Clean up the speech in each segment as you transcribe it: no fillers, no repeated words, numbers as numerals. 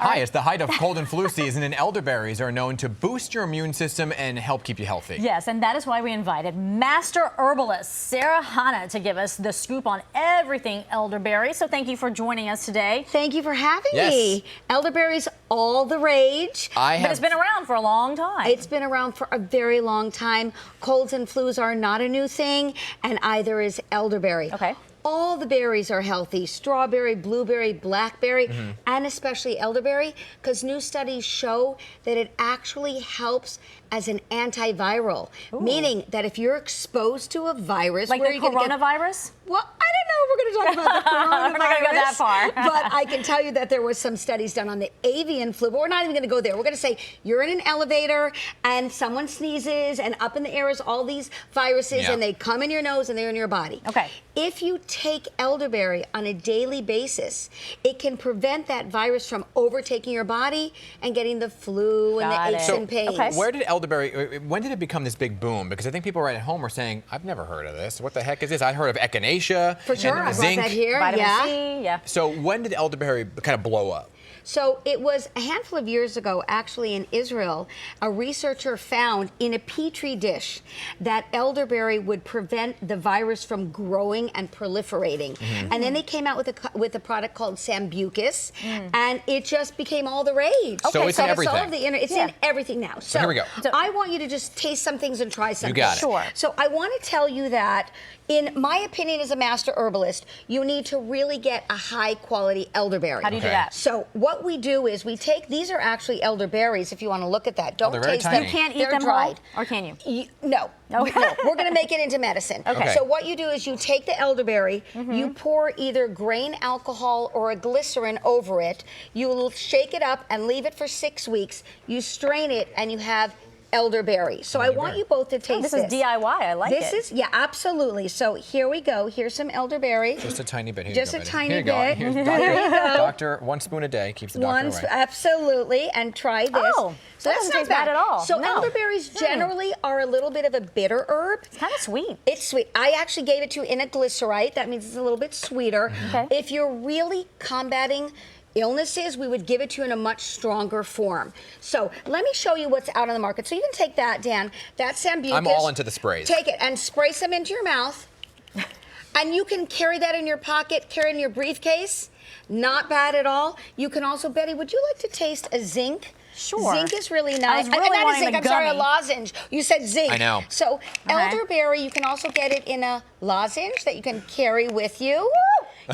Hi, it's the height of cold and flu season, and elderberries are known to boost your immune system and help keep you healthy. Yes, and that is why we invited master herbalist Sara Chana to give us the scoop on everything elderberry. So thank you for joining us today. Thank you for having me. Elderberry's all the rage. But it's been around for a long time. It's been around for a very long time. Colds and flus are not a new thing, and either is elderberry. Okay. All the berries are healthy, strawberry, blueberry, blackberry, and especially elderberry, because new studies show that it actually helps as an antiviral, meaning that if you're exposed to a virus, like where the you're coronavirus? Well, I don't know if we're going to talk about the coronavirus. We're not going to go that far. But I can tell you that there was some studies done on the avian flu, but we're not even going to go there. We're going to say you're in an elevator and someone sneezes and up in the air is all these viruses and they come in your nose and they're in your body. Okay. If you take elderberry on a daily basis, it can prevent that virus from overtaking your body and getting the flu and the aches and pains. Okay. Where did elderberry, when did it become this big boom? Because I think people right at home are saying, I've never heard of this. What the heck is this? I heard of echinacea. For sure, I brought zinc. that here. Vitamin C, yeah. So when did elderberry kind of blow up? So it was a handful of years ago, actually in Israel, a researcher found in a petri dish that elderberry would prevent the virus from growing and proliferating. And then they came out with a product called Sambucus, and it just became all the rage. So it's in everything. It's in everything now. So here we go. I want you to just taste some things and try something. You got it. Sure. So I want to tell you that, in my opinion as a master herbalist, you need to really get a high quality elderberry. How do you do that? So what we do is we take, these are actually elderberries if you want to look at that. Don't they're very taste tiny. them. You can't eat They're them dried. whole, or can you? No. No, we're going to make it into medicine. Okay. So what you do is you take the elderberry, you pour either grain alcohol or a glycerin over it, you'll shake it up and leave it for 6 weeks, you strain it, and you have elderberry. So I want you both to taste this. This is DIY. I like it. This is, yeah, absolutely. So here we go. Here's some elderberry. Just a tiny bit. Here Just you go, a baby. tiny Here you go. bit. Here's Here doctor. you go. Doctor, 1 spoon a day keeps the doctor away. Absolutely. And try this. Oh, so that that's doesn't not taste bad at all. So No. elderberries generally are a little bit of a bitter herb. It's kind of sweet. It's sweet. I actually gave it to you in a glycerite. That means it's a little bit sweeter. Okay. If you're really combating illnesses, we would give it to you in a much stronger form. So let me show you what's out on the market. So you can take that, Dan. That's Sambucus. I'm all into the sprays. Take it and spray some into your mouth. And you can carry that in your pocket, carry it in your briefcase. Not bad at all. You can also, Betty, would you like to taste a zinc? Sure. Zinc is really nice. I was really not a wanting zinc, the I'm sorry, a gummy. lozenge. You said zinc. I know. So elderberry, you can also get it in a lozenge that you can carry with you.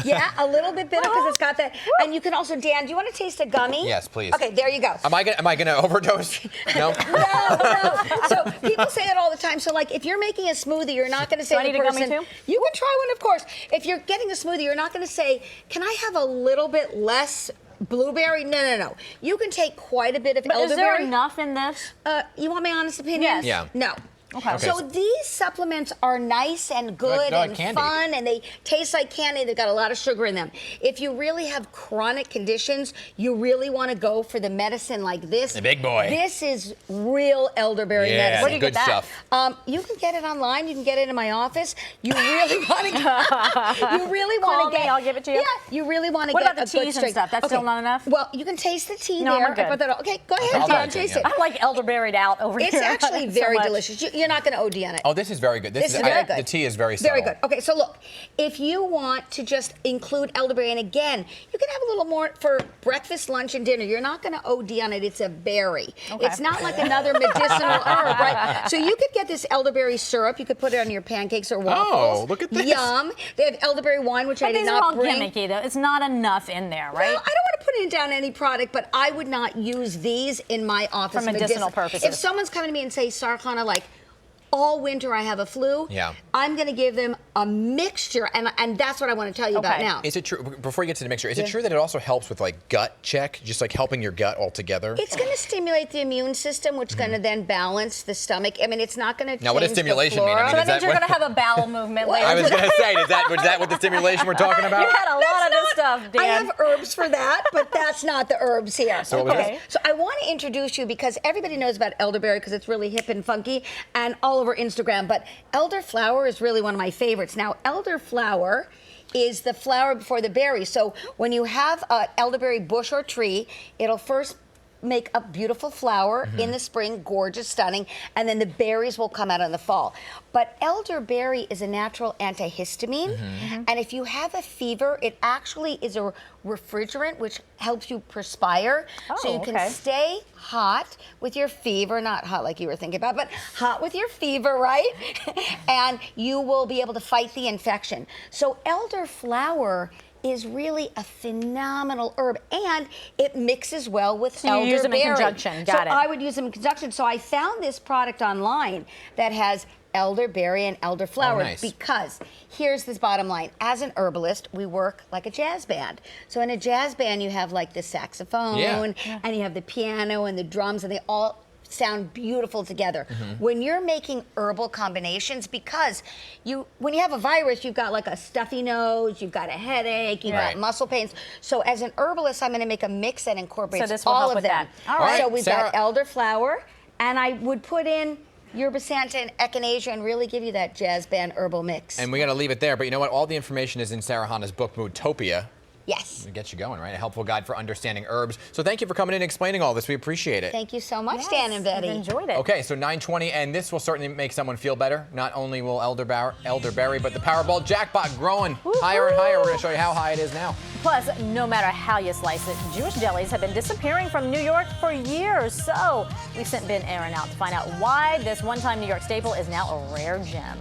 Yeah, a little bit bitter because it's got that. And you can also, Dan, do you want to taste a gummy? Yes, please. Okay, there you go. Am I gonna overdose? No. No. So people say that all the time. So like, if you're making a smoothie, you're not going to say Do I to need the a gummy person, too? you can try one, of course. If you're getting a smoothie, you're not going to say, can I have a little bit less blueberry? No. You can take quite a bit of elderberry. Is there enough in this? You want my honest opinion? Yes. Yeah. No. Okay. So these supplements are nice and good like and candy. fun, and they taste like candy. They've got a lot of sugar in them. If you really have chronic conditions, you really want to go for the medicine like this. The big boy. This is real elderberry medicine. Where do you good get that? stuff. You can get it online. You can get it in my office. You really want to. You really want Call to get. me, I'll give it to you. Yeah, you really want to What get about the a good teas and straight. stuff? That's still not enough? Well, you can taste the tea No, there. I'm good. I put that on. Okay, go ahead, I'll Dan. have it, Taste yeah. it. I'm like elderberried out over here. It's actually So very much. delicious. You're not going to OD on it. Oh, this is very good. This is very good. The tea is very subtle. Very good. Okay, so look, if you want to just include elderberry, and again, you can have a little more for breakfast, lunch, and dinner. You're not going to OD on it. It's a berry. Okay. It's not like another medicinal herb, right? So you could get this elderberry syrup. You could put it on your pancakes or waffles. Oh, look at this. Yum. They have elderberry wine, which I But did these are not all bring. gimmicky, though. It's not enough in there, right? Well, I don't want to put it down any product, but I would not use these in my office. For medicinal purposes. If someone's coming to me and say, Sara Chana, like, all winter I have a flu, Yeah. I'm going to give them a mixture, and that's what I want to tell you about Okay. now. Is it true, before you get to the mixture, is it true that it also helps with like gut check, just like helping your gut altogether? It's going to stimulate the immune system, which is going to then balance the stomach. I mean, it's not going to Now, what does change the stimulation mean? I flora. mean, So that is means that you're what- going to have a bowel movement later. I was going to say, was that what the stimulation we're talking about? You had a lot of this stuff, Dan. I have herbs for that, but that's not the herbs here. So what was Okay. So I want to introduce you because everybody knows about elderberry because it's really hip and funky and all over Instagram. But elderflower is really one of my favorites. Now, elderflower is the flower before the berry. So when you have an elderberry bush or tree, it'll first make a beautiful flower in the spring, gorgeous, stunning, and then the berries will come out in the fall. But elderberry is a natural antihistamine, and if you have a fever, it actually is a refrigerant which helps you perspire, so you can stay hot with your fever, not hot like you were thinking about, but hot with your fever, right? And you will be able to fight the infection. So elderflower is really a phenomenal herb, and it mixes well with elderberry. You use them in conjunction, got it. I would use them in conjunction. So I found this product online that has elderberry and elderflower because here's this bottom line. As an herbalist, we work like a jazz band. So in a jazz band, you have like the saxophone and you have the piano and the drums, and they all sound beautiful together. When you're making herbal combinations, because when you have a virus, you've got like a stuffy nose, you've got a headache, you've got muscle pains. So as an herbalist, I'm going to make a mix that incorporates all of them. All right. So we've got elderflower, and I would put in yerba Santa and echinacea and really give you that jazz band herbal mix. And we got to leave it there, but you know what? All the information is in Sara Chana's book, Moodtopia. Yes. It gets you going, right? A helpful guide for understanding herbs. So thank you for coming in and explaining all this. We appreciate it. Thank you so much, Dan and Betty. I've enjoyed it. Okay, so 9:20, and this will certainly make someone feel better. Not only will elderberry, but the Powerball jackpot growing higher and higher. We're going to show you how high it is now. Plus, no matter how you slice it, Jewish delis have been disappearing from New York for years. So we sent Ben Aaron out to find out why this one-time New York staple is now a rare gem.